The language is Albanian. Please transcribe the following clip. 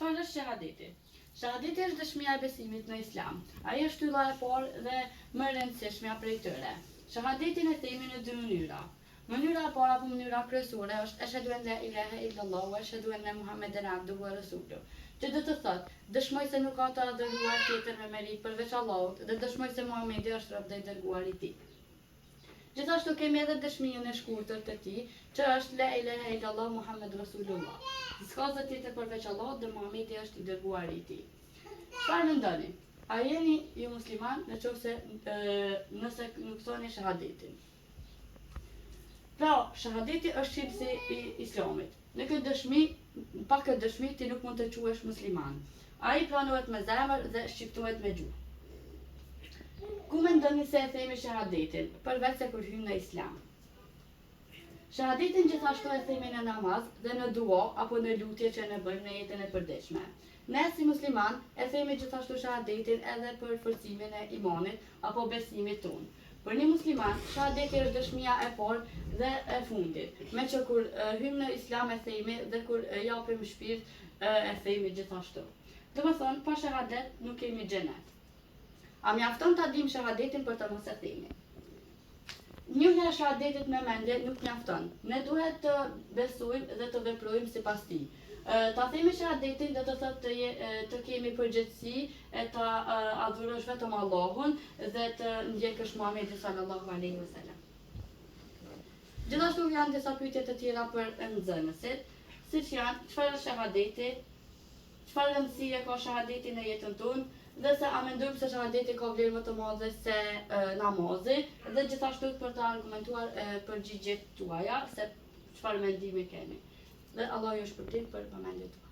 Çfarë është shahadeti? Shahadeti është dëshmia e besimit në Islam. Ai është shtylla e parë dhe më e rëndësishmja prej tyre. Shahadetin e themi në dy mënyra. Mënyra e parë apo mënyra kryesore është ashhadu an la ilaha illallah wa ashhadu anna Muhammeden abduhu wa rasuluhu. Që do të thotë, dëshmoj se nuk ka të adhuruar tjetër me merit përveç Allahut dhe dëshmoj se Muhamedi është rob dhe i dërguar i Tij. Gjithashtu kemi edhe dëshminë e shkurtër të tij, që është la ilaha illallah Muhammed rasulullah. S'ka zot tjetër përveç Allahut dhe Muhamedi është i dërguari i Tij. Çfarë mendoni? A jeni ju musliman nëse nëse nuk thoni shahadetin? Pra, shahadeti është çelësi i Islamit. Në këtë dëshmi, pa këtë dëshmi ti nuk mund të quhesh musliman. Ai pranohet me zemër dhe shqiptohet me gjuhë. Ku mendoni se e themi shahadetin, përveç se kur hyjmë në Islam? Shahadetin gjithashtu e themi në namaz dhe në dua apo në lutje që ne bëjmë në jetën e përditshme. Ne si musliman e themi gjithashtu shahadetin edhe për forcimin e imanit apo besimit tonë. Për një musliman, shahadeti është dëshmia e parë dhe e fundit, me që kur hyjmë në Islam e themi dhe kur japim shpirt e themi gjithashtu. Domethënë, pa shahadet nuk kemi xhenet. A mjafton ta dim shahadetin për të mos e themi? Njohja e shahadetit me mendje nuk mjafton. Ne duhet të besojmë dhe të veprojmë sipas tij. Ta themi shahadetin do të thotë të kemi përgjegjësi e të adhurosh vetëm Allahun dhe të ndjekësh Muhamedit sallallahu alaihi wasallam. Gjithashtu janë disa pyetje të tjera për nxënësit, siç janë çfarë është shahadeti, çfarë rëndësie ka shahadeti në jetën tonë, dhe se a mendojmë se shahadeti ka vlerë më të madhe se namazi, dhe gjithashtu për të argumentuar përgjigjet tuaja se çfarë mendimi keni. Dhe Allah ju shpërblet për vëmendjen tuaj.